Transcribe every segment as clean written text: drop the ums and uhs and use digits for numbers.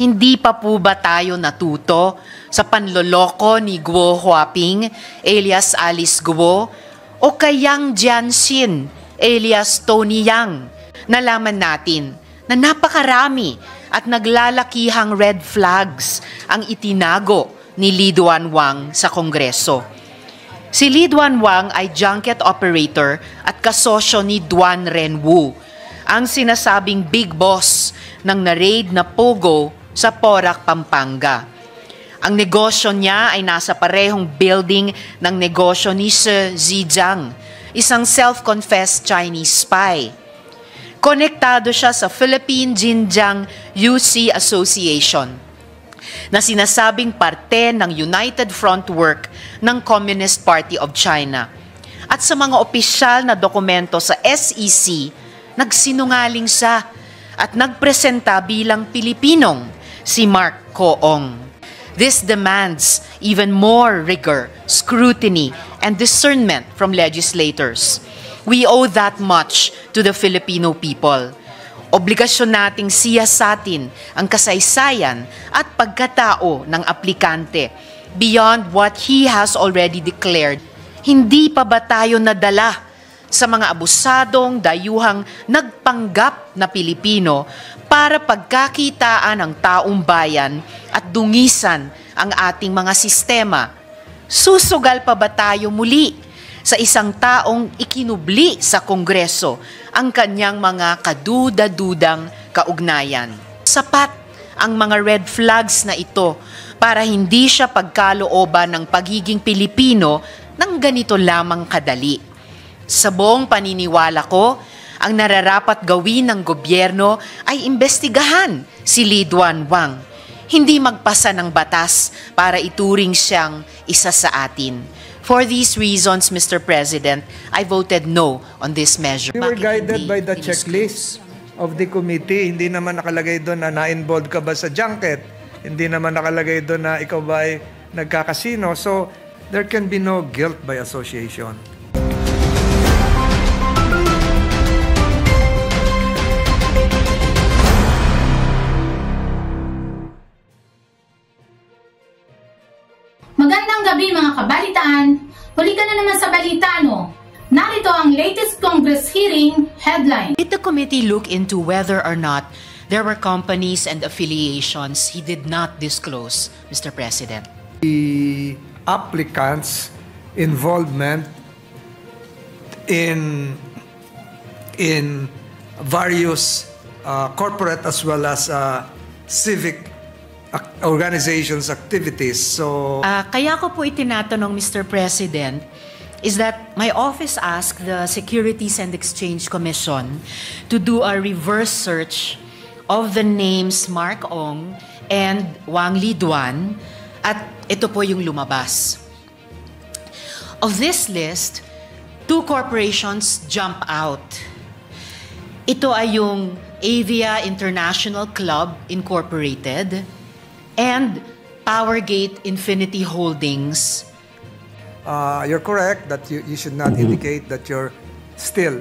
Hindi pa po ba tayo natuto sa panloloko ni Guo Huaping alias Alice Guo o kay Yang Jianxin alias Tony Yang? Nalaman natin na napakarami at naglalakihang red flags ang itinago ni Li Duanwang sa Kongreso. Si Li Duanwang ay junket operator at kasosyo ni Duan Renwu, ang sinasabing big boss ng na-raid na Pogo sa Porac, Pampanga. Ang negosyo niya ay nasa parehong building ng negosyo ni Shi Zhejiang, isang self-confessed Chinese spy. Konektado siya sa Philippine Xinjiang UC Association, na sinasabing parte ng United Front Work ng Communist Party of China. At sa mga opisyal na dokumento sa SEC, nagsinungaling siya at nagpresenta bilang Pilipinong si Mark Coong. This demands even more rigor, scrutiny, and discernment from legislators. We owe that much to the Filipino people. Obligasyon nating siyasatin ang kasaysayan at pagkatao ng aplikante beyond what he has already declared. Hindi pa ba tayo nadala sa mga abusadong dayuhang nagpanggap na Pilipino para pagkakitaan ng taong bayan at dungisan ang ating mga sistema? Susugal pa ba tayo muli sa isang taong ikinubli sa Kongreso ang kanyang mga kaduda-dudang kaugnayan? Sapat ang mga red flags na ito para hindi siya pagkalooban ng pagiging Pilipino ng ganito lamang kadali. Sa buong paniniwala ko, ang nararapat gawin ng gobyerno ay imbestigahan si Li Duanwang, hindi magpasa ng batas para ituring siyang isa sa atin. For these reasons, Mr. President, I voted no on this measure. We were guided by the checklist of the committee. Hindi naman nakalagay doon na na-involved ka ba sa junket. Hindi naman nakalagay doon na ikaw ba ay nagkakasino. So, there can be no guilt by association. Magandang gabi mga kabalitaan. Huli ka na naman sa balita, no? Narito ang latest Congress hearing headline. Did the committee look into whether or not there were companies and affiliations he did not disclose, Mr. President? The applicants' involvement in various corporate as well as civic organizations' activities. So, kaya ko po itinatanong, Mr. President, is that my office asked the Securities and Exchange Commission to do a reverse search of the names Mark Ong and Wang Liduan, at ito po yung lumabas. Of this list, 2 corporations jump out. Ito ay yung Avia International Club Incorporated and Powergate Infinity Holdings. You're correct that you should not indicate that you're still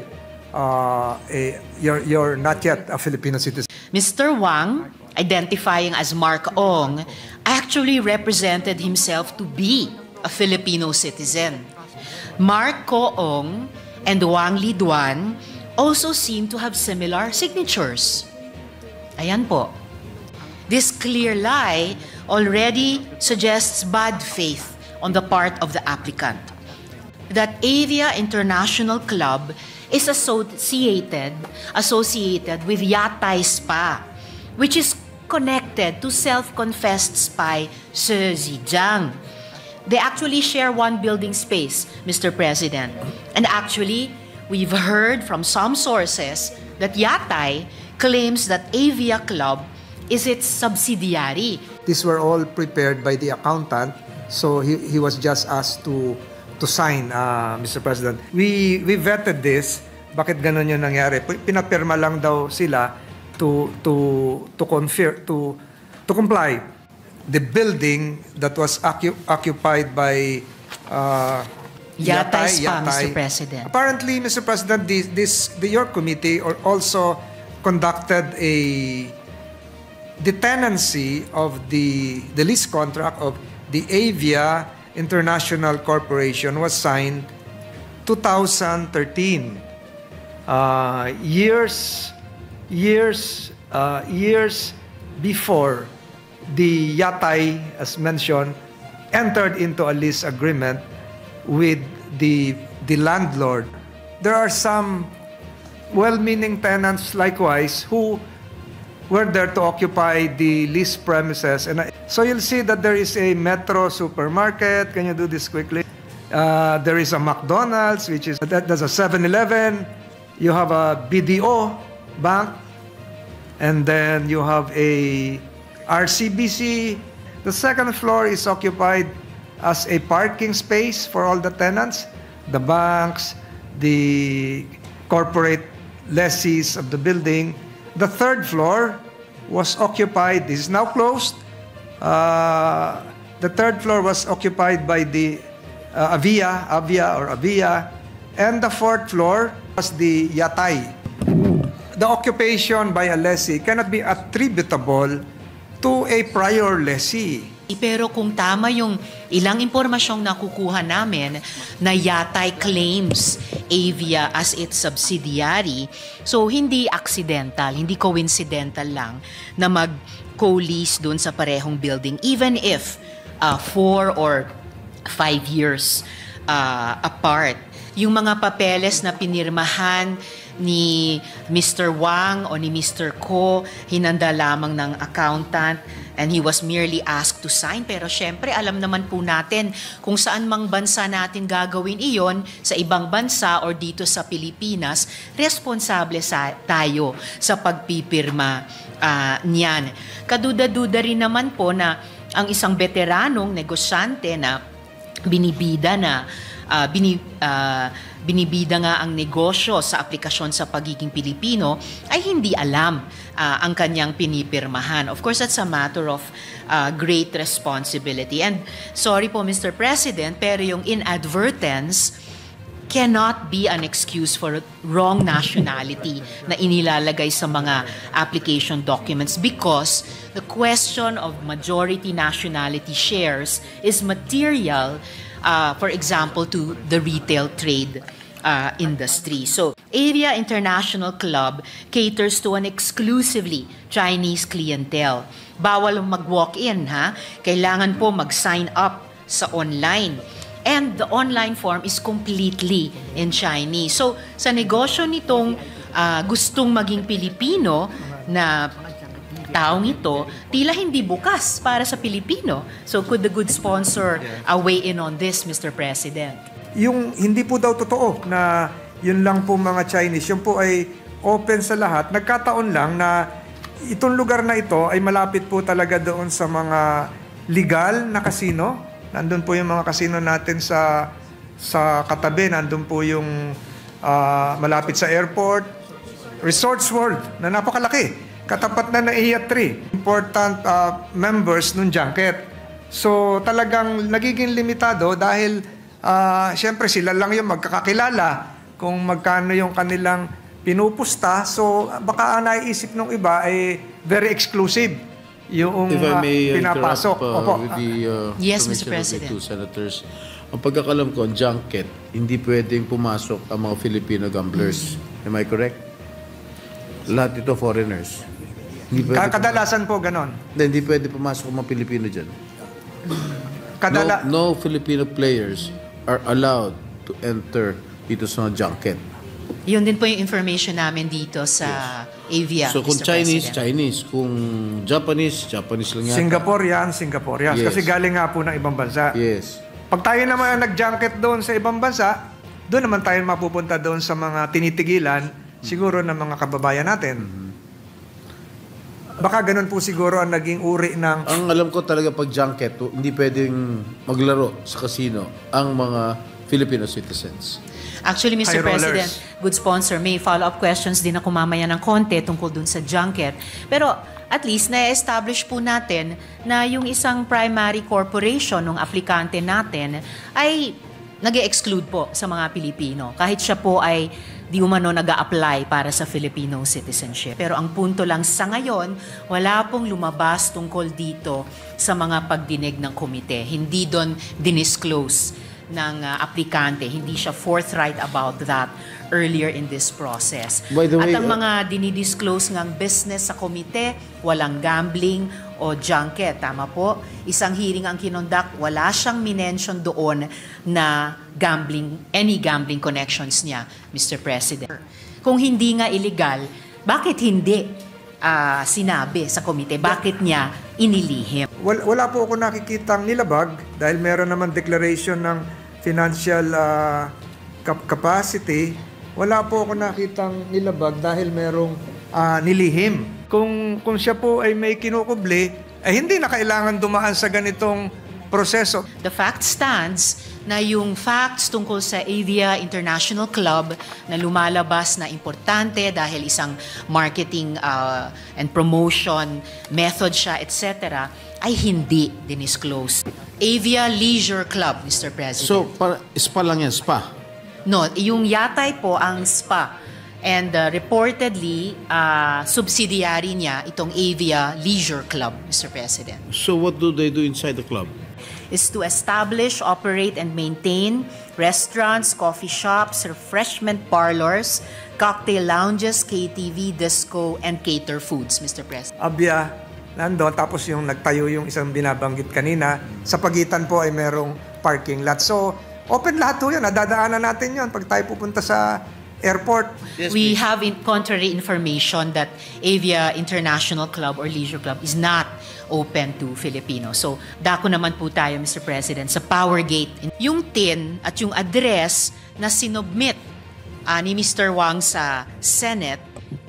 you're not yet a Filipino citizen. Mr. Wang, identifying as Mark Ong, actually represented himself to be a Filipino citizen. Mark Coong and Wang Liduan also seem to have similar signatures. Ayan po. This clear lie already suggests bad faith on the part of the applicant. That Avia International Club is associated with Yatay Spa, which is connected to self-confessed spy Shi Zhejiang. They actually share one building space, Mr. President. And actually, we've heard from some sources that Yatay claims that Avia Club is its subsidiary. These were all prepared by the accountant, so he was just asked to sign, Mr. President. We vetted this. Bakit ganun yung nangyari? Pinapirma lang daw sila to comply. The building that was occupied by Yatay Spa, Mr. President. Apparently, Mr. President, your committee also conducted a the tenancy of the lease contract of the Avia International Corporation was signed 2013. Years before the Yatay, as mentioned, entered into a lease agreement with the landlord. There are some well-meaning tenants likewise who were there to occupy the leased premises. And so you'll see that there is a Metro supermarket. Can you do this quickly? There is a McDonald's, which is that's a 7-Eleven. You have a BDO bank, and then you have a RCBC. The second floor is occupied as a parking space for all the tenants, the banks, the corporate lessees of the building. The third floor was occupied, this is now closed. The third floor was occupied by the Avia, and the fourth floor was the Yatay. The occupation by a lessee cannot be attributable to a prior lessee. Pero kung tama yung ilang impormasyong nakukuha namin na Yatay claims Avia as its subsidiary, so hindi accidental, hindi coincidental lang na mag-co-lease dun sa parehong building, even if 4 or 5 years apart. Yung mga papeles na pinirmahan ni Mr. Wang o ni Mr. Ko, hinanda lamang ng accountant and he was merely asked to sign. Pero syempre, alam naman po natin kung saan mang bansa natin gagawin iyon, sa ibang bansa or dito sa Pilipinas, responsable tayo sa pagpipirma niyan. Kaduda-duda rin naman po na ang isang veteranong negosyante na binibida nga ang negosyo sa aplikasyon sa pagiging Pilipino ay hindi alam ang kanyang pinipirmahan. Of course, that's a matter of great responsibility. And sorry po, Mr. President, pero yung inadvertence cannot be an excuse for wrong nationality na inilalagay sa mga application documents, because the question of majority nationality shares is material, for example, to the retail trade industry. So, Avia International Club caters to an exclusively Chinese clientele. Bawal mag-walk-in, ha? Kailangan po mag-sign up sa online. And the online form is completely in Chinese. So, sa negosyo nitong gustong maging Pilipino na taong ito, tila hindi bukas para sa Pilipino. So, could the good sponsor weigh in on this, Mr. President? Yung hindi po daw totoo na yun lang po mga Chinese, yun po ay open sa lahat. Nagkataon lang na itong lugar na ito ay malapit po talaga doon sa mga legal na casino. Nandun po yung mga casino natin sa katabi. Nandun po yung malapit sa airport. Resorts World na napakalaki. Katapat na Iya 3. Important members nung junket. So talagang nagiging limitado dahil syempre sila lang yung magkakakilala kung magkano yung kanilang pinupusta. So baka naiisip ng iba ay very exclusive yung if I may pinapasok. With the yes, Mr. permission of the President. two senators, ang pagkakalam ko, ang junket, hindi pwedeng pumasok ang mga Filipino gamblers. Am I correct? Lahat ito foreigners. Kadalasan po ganon. Hindi pwede pumasok ang mga Pilipino dyan. No Filipino players are allowed to enter dito sa junket. Yun din po yung information namin dito sa Avia, So kung Mr. Chinese, President. Chinese. Kung Japanese lang yan. Singapore yan. Yes. Kasi galing nga po ng ibang bansa. Yes. Pag tayo naman nag-junket doon sa ibang bansa, doon naman tayo mapupunta doon sa mga tinitigilan, siguro ng mga kababayan natin. Baka ganun po siguro ang naging uri ng... Ang alam ko talaga pag junket, hindi pwedeng maglaro sa casino ang mga Filipino citizens. Actually, Mr. High rollers. President, good sponsor, may follow-up questions din ako mamaya ng konti tungkol dun sa junket. Pero at least na-establish po natin na yung isang primary corporation ng aplikante natin ay nag-exclude po sa mga Pilipino. Kahit siya po ay di umano nag-a-apply para sa Filipino citizenship. Pero ang punto lang sa ngayon, wala pong lumabas tungkol dito sa mga pagdinig ng komite. Hindi doon dinisclose ng aplikante. Hindi siya forthright about that earlier in this process. By the way, At ang mga dinidisclose ngang business sa komite, walang gambling o junket. Tama po? Isang hearing ang kinondak, wala siyang minention doon na gambling, any gambling connections niya, Mr. President. Kung hindi nga illegal, bakit hindi sinabi sa komite? Bakit niya inilihim? Wala po ako nakikitang nilabag dahil meron naman declaration ng financial capacity. Wala po ako nakitang nilabag dahil merong nilihim. Kung siya po ay may kinukubli, ay hindi na kailangan dumaan sa ganitong proseso. The fact stands na yung facts tungkol sa Avia International Club na lumalabas na importante dahil isang marketing and promotion method siya, etc., ay hindi dinisclose. Avia Leisure Club, Mr. President. So, spa lang yan, spa. No, yung yatay po ang spa. And reportedly, subsidiary niya itong Avia Leisure Club, Mr. President. So, what do they do inside the club? Is to establish, operate, and maintain restaurants, coffee shops, refreshment parlors, cocktail lounges, KTV, disco, and cater foods, Mr. President. Abya, nandun. Tapos yung nagtayo yung isang binabanggit kanina. Sa pagitan po ay merong parking lot. So, open lahat po yun. Nadadaanan natin yun pag tayo pupunta sa airport. Yes, We please. have contrary information that Avia International Club or Leisure Club is not open to Filipinos. So, dako naman po tayo, Mr. President, sa Powergate. Yung TIN at yung address na sinubmit ni Mr. Wang sa Senate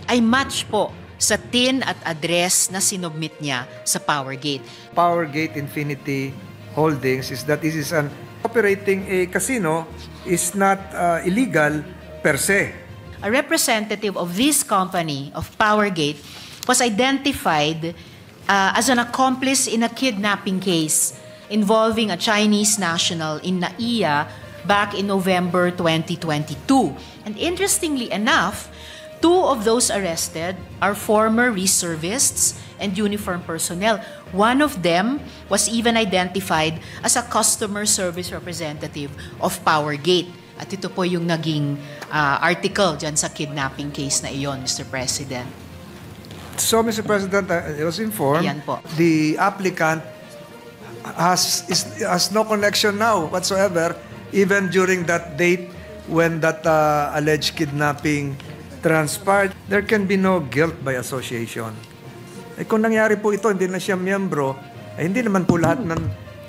ay match po sa TIN at address na sinubmit niya sa Powergate. Powergate Infinity Holdings is that this is an operating a casino is not illegal per se. A representative of this company, of Powergate, was identified as an accomplice in a kidnapping case involving a Chinese national in Naiya back in November 2022. And interestingly enough, two of those arrested are former reservists and uniformed personnel. One of them was even identified as a customer service representative of Powergate. At ito po yung naging article dyan sa kidnapping case na iyon, Mr. President. So, Mr. President, I was informed Ayan po. the applicant has no connection now whatsoever, even during that date when that alleged kidnapping transpired. There can be no guilt by association. Eh, kung nangyari po ito, hindi na siya miyembro, eh, hindi naman po lahat ng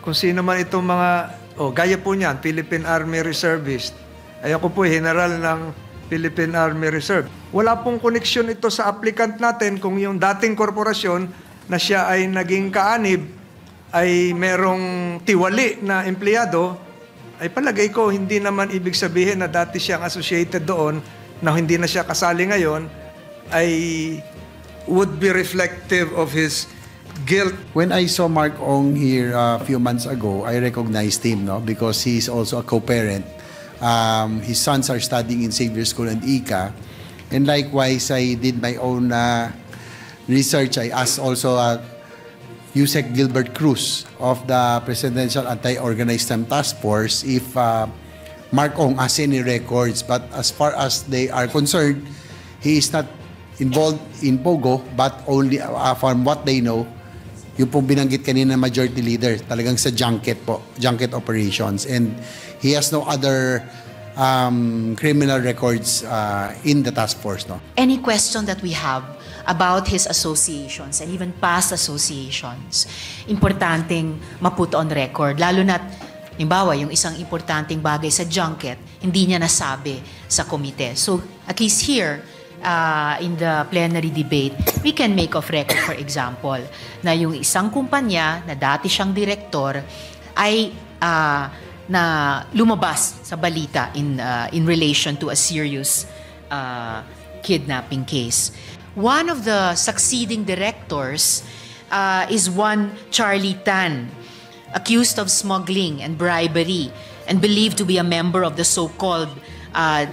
kung sino man itong mga, gaya po niyan, Philippine Army Reservist. Ay ako po, general ng Philippine Army Reserve. Wala pong koneksyon ito sa applicant natin kung yung dating korporasyon na siya ay naging kaanib ay merong tiwali na empleyado, ay palagay ko hindi naman ibig sabihin na dati siyang associated doon na hindi na siya kasali ngayon ay would be reflective of his guilt. When I saw Mark Ong here a few months ago, I recognized him, no, because he's also a co-parent. His sons are studying in Xavier School and ICA. And likewise, I did my own research. I asked also Yusek Gilbert Cruz of the Presidential Anti-Organized Crime Task Force if Mark Ong has any records. But as far as they are concerned, he is not involved in Pogo, but only from what they know, yung pong binanggit kanina majority leader, talagang sa junket po, junket operations. And he has no other criminal records in the task force. No? Any question that we have about his associations and even past associations, importanteng maput on record. Lalo na't, halimbawa, yung isang importanteng bagay sa junket, hindi niya nasabi sa komite. So, at least here, in the plenary debate, we can make of record, for example, na yung isang kumpanya na dati siyang direktor ay na lumabas sa balita in relation to a serious kidnapping case. One of the succeeding directors is one Charlie Tan, accused of smuggling and bribery and believed to be a member of the so-called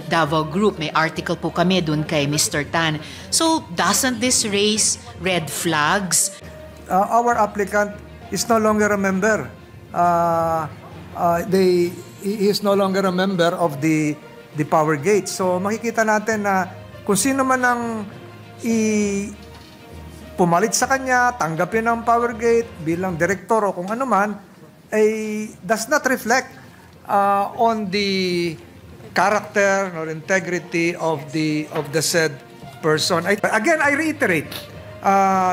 Davao Group. May article po kami dun kay Mr. Tan. So, doesn't this raise red flags? Our applicant is no longer a member. He is no longer a member of the Power Gate. So makikita natin na kung sino man ang pumalit sa kanya, tanggapin ang Power Gate bilang direktor o kung ano man, ay does not reflect on the character or integrity of the said person. Again, I reiterate,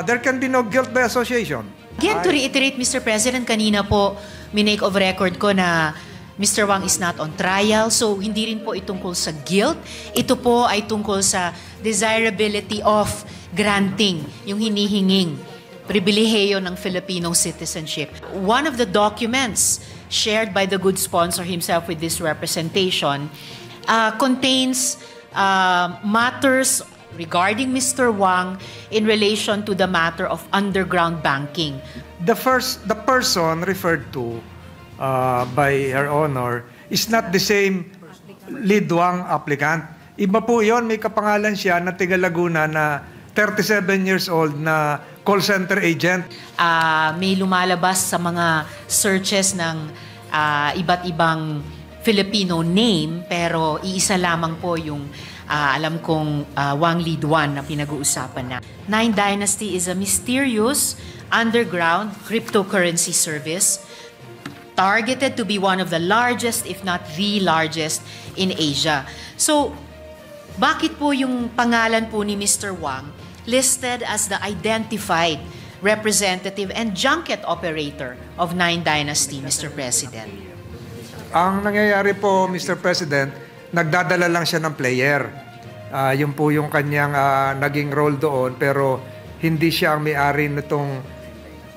there can be no guilt by association. Again, to reiterate, Mr. President, kanina po, minake of record ko na Mr. Wang is not on trial, so hindi rin po itungkol sa guilt. Ito po ay tungkol sa desirability of granting yung hinihinging pribilehiyo ng Filipino citizenship. One of the documents shared by the good sponsor himself with this representation contains matters regarding Mr. Wang in relation to the matter of underground banking. The person referred to by Her Honor is not the same lead Wang applicant. Iba po yon, may kapangalan siya na taga Laguna na 37 years old na call center agent. May lumalabas sa mga searches ng iba't ibang Filipino name, pero iisa lamang po yung alam kong Wang Lead 1 na pinag-uusapan na. Nine Dynasty is a mysterious underground cryptocurrency service targeted to be one of the largest, if not the largest, in Asia. So, bakit po yung pangalan po ni Mr. Wang listed as the identified representative and junket operator of Nine Dynasty, Mr. President? Ang nangyayari po, Mr. President, nagdadala lang siya ng player. Yun po yung kanyang naging role doon, pero hindi siya ang may-ari nitong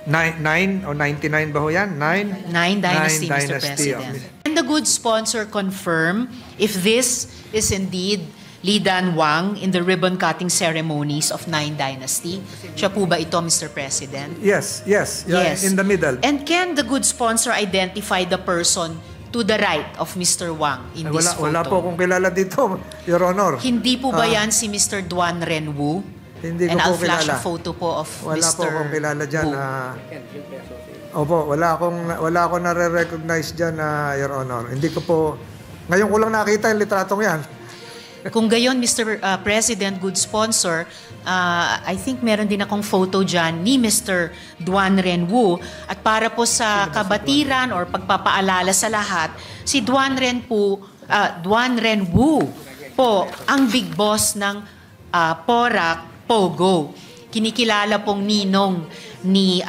9 o 99 ba ho yan? Nine Dynasty, Mr. President. Can the good sponsor confirm if this is indeed Li Dan Wang in the ribbon-cutting ceremonies of Nine Dynasty? Siya po ba ito, Mr. President? Yes. In the middle. And can the good sponsor identify the person to the right of Mr. Wang in this photo? Wala po akong kilala dito, Your Honor. Hindi po ba yan si Mr. Duan Renwu? Hindi ko And po I'll flash kilala. a photo po of Wala Mr. po akong kilala dyan. Wu. Opo, wala akong nare-recognize dyan, Your Honor. Hindi ko po, ngayon ko lang nakita yung litratong yan. Kung gayon, Mr. President, good sponsor, I think meron din akong photo dyan ni Mr. Duan Renwu. At para po sa kabatiran or pagpapaalala sa lahat, si Duan Renwu po ang big boss ng Porac Pogo. Kinikilala pong ninong ni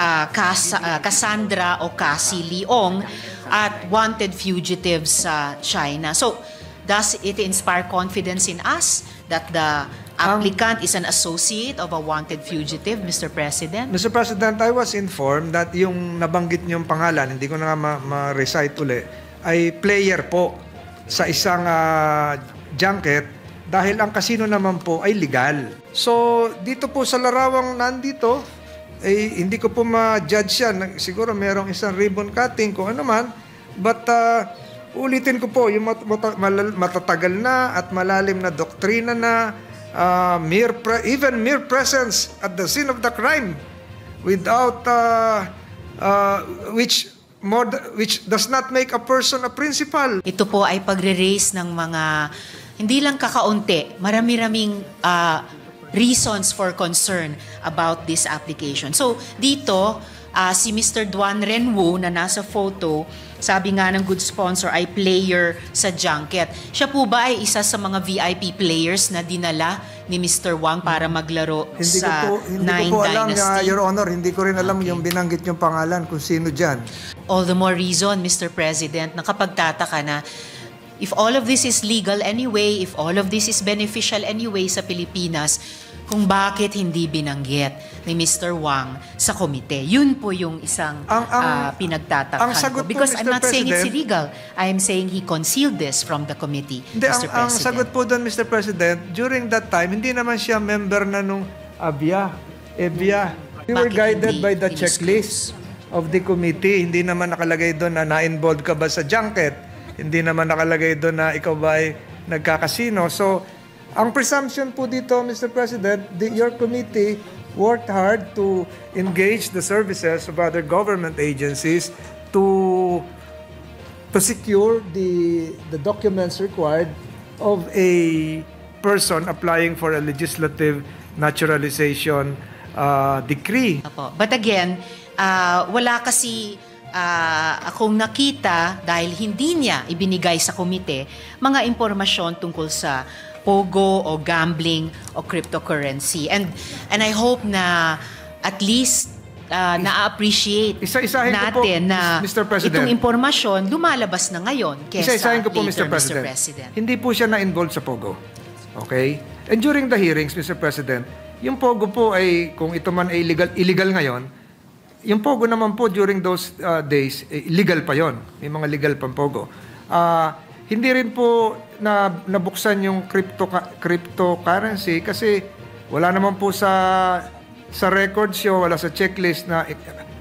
Cassandra o Cassie Leong at wanted fugitives sa China. So, does it inspire confidence in us that the applicant is an associate of a wanted fugitive, Mr. President? Mr. President, I was informed that yung nabanggit niyong pangalan, hindi ko na ma-recite uli, ay player po sa isang junket dahil ang casino naman po ay legal. So, dito po sa larawang nandito, hindi ko po ma-judge yan. Siguro merong isang ribbon cutting kung ano man. But, ulitin ko po, yung matatagal na at malalim na doktrina na even mere presence at the scene of the crime without which does not make a person a principal. Ito po ay pagre-raise ng mga hindi lang kakaunti, marami-raming reasons for concern about this application. So, dito, si Mr. Duan Renwu na nasa photo, sabi nga ng good sponsor ay player sa junket. Siya po ba ay isa sa mga VIP players na dinala ni Mr. Wang para maglaro sa Nine Dynasty? Hindi ko po alam, Your Honor, hindi ko rin alam yung binanggit yung pangalan kung sino dyan. All the more reason, Mr. President, na kapag tataka na if all of this is legal anyway, if all of this is beneficial anyway sa Pilipinas, kung bakit hindi binanggit ni Mr. Wang sa komite. Yun po yung isang pinagtatakhan ko. Because I'm not saying it's illegal. I am saying he concealed this from the committee, Mr. President. Ang sagot po doon, Mr. President, during that time, hindi naman siya member na nung EBIA. We were guided by the checklist of the committee. Hindi naman nakalagay doon na na-involved ka ba sa junket. Hindi naman nakalagay doon na ikaw ba ay nagkakasino. So, ang presumption po dito, Mr. President, your committee worked hard to engage the services of other government agencies to secure the documents required of a person applying for a legislative naturalization decree. But again, wala kasi akong nakita dahil hindi niya ibinigay sa komite mga impormasyon tungkol sa pogo o gambling o cryptocurrency. And I hope na at least na-appreciate Isa-isahin ko po, natin na Mr. President. itong impormasyon lumalabas na ngayon kesa Isa-isahin ko po, later, Mr. President. Hindi po siya na-involved sa pogo. Okay? And during the hearings, Mr. President, yung pogo po ay, kung ito man ay illegal ngayon, yung pogo naman po during those days, legal pa yon. May mga legal pang pogo. Hindi rin po nabuksan yung cryptocurrency kasi wala naman po sa records yun, wala sa checklist na...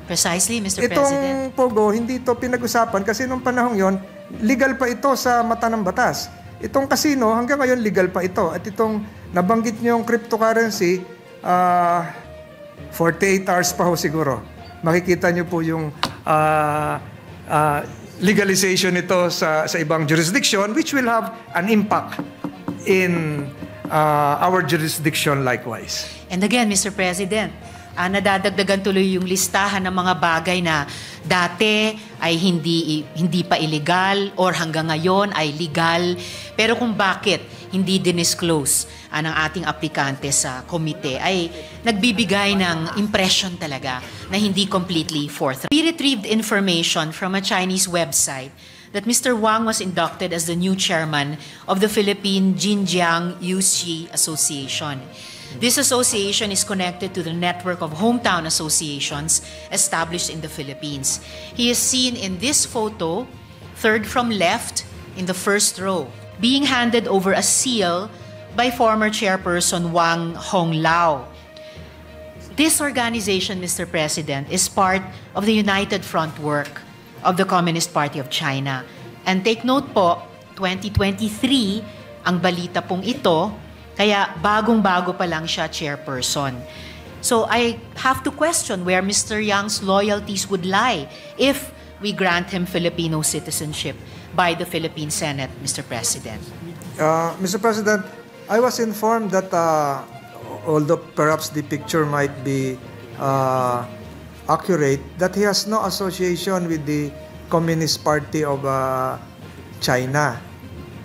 Precisely, Mr. President. Itong pogo, hindi ito pinag-usapan kasi nung panahong yon, legal pa ito sa mata ng batas. Itong casino, hanggang ngayon legal pa ito. At itong nabanggit niyo yung cryptocurrency, 48 hours pa ho siguro. Makikita niyo po yung legalization nito sa ibang jurisdiction, which will have an impact in our jurisdiction likewise. And again, Mr. President, nadadagdagan tuloy yung listahan ng mga bagay na dati ay hindi pa illegal or hanggang ngayon ay legal. Pero kung bakit hindi dinisclose ng ating aplikante sa komite ay nagbibigay ng impression talaga na hindi completely forthright. We retrieved information from a Chinese website that Mr. Wang was inducted as the new chairman of the Philippine Jinjiang Yuxi Association. This association is connected to the network of hometown associations established in the Philippines. He is seen in this photo, third from left, in the first row, being handed over a seal by former chairperson Wang Honglao. This organization, Mr. President, is part of the United Front work of the Communist Party of China. And take note po, 2023, ang balita pong ito, kaya bagong-bago pa lang siya chairperson. So I have to question where Mr. Yang's loyalties would lie if we grant him Filipino citizenship by the Philippine Senate, Mr. President. Mr. President, I was informed that although perhaps the picture might be accurate, that he has no association with the Communist Party of China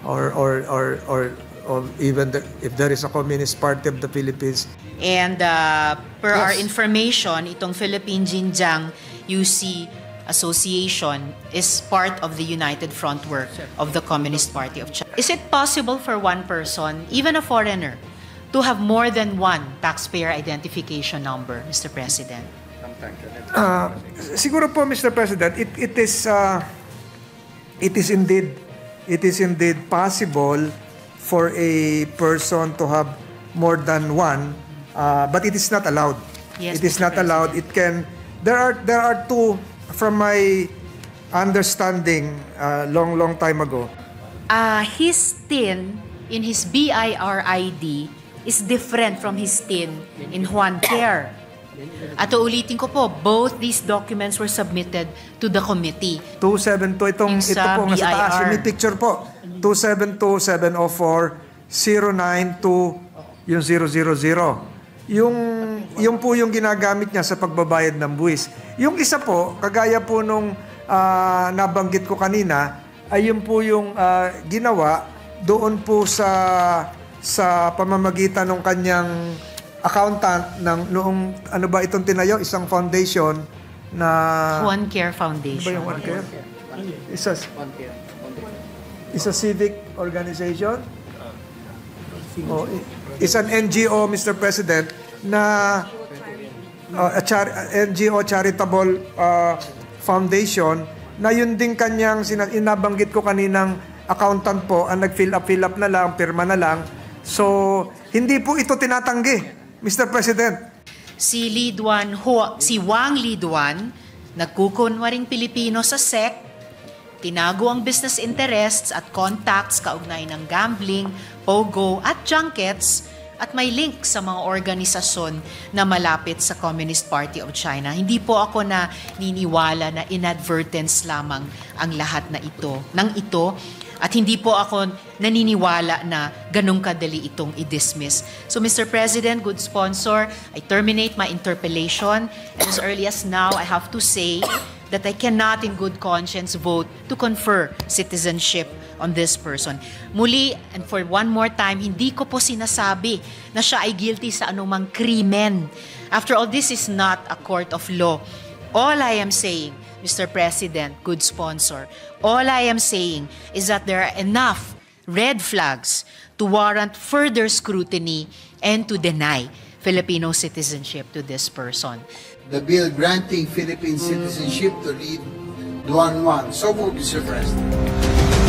or even if there is a Communist Party of the Philippines. And per our information, itong Philippine Jinjiang UC Association is part of the United Front work of the Communist Party of China. Is it possible for one person, even a foreigner, to have more than one taxpayer identification number, Mr. President? Siguro po, Mr. President, it is indeed possible for a person to have more than one, but it is not allowed. Yes, it is Mr. not allowed. It can. There are two, from my understanding, long time ago. His TIN in his BIRID is different from his TIN in Juan Care. At ulitin ko po, both these documents were submitted to the committee. 272, ito po nga sa taas, yung may picture po. 272-704-092, yung 000. Yung po yung ginagamit niya sa pagbabayad ng buwis. Yung isa po, kagaya po nung nabanggit ko kanina, ay yun po yung ginawa doon po sa pamamagitan ng kanyang accountant ng noong ano ba itong tinayo, isang foundation na One Care Foundation. Ano ba yung One Care? Is a civic organization? Is an NGO, Mr. President, na NGO charitable foundation na yun din kanyang inabanggit ko kaninang accountant po ang nag-fill up na lang, pirma na lang. So, hindi po ito tinatanggi, Mr. President. Si Wang Liduan, nagkukunwaring Pilipino sa SEC, tinago ang business interests at contacts kaugnay ng gambling, pogo at junkets at may link sa mga organisasyon na malapit sa Communist Party of China. Hindi po ako na niniwala na inadvertence lamang ang lahat ng ito. At hindi po ako naniniwala na ganong kadali itong i-dismiss. So Mr. President, good sponsor, I terminate my interpellation. And as early as now, I have to say that I cannot in good conscience vote to confer citizenship on this person. Muli, and for one more time, hindi ko po sinasabi na siya ay guilty sa anumang krimen. After all, this is not a court of law. All I am saying, Mr. President, good sponsor, all I am saying is that there are enough red flags to warrant further scrutiny and to deny Filipino citizenship to this person. The bill granting Philippine citizenship to Reed Duan Juan. So moved, Mr. President.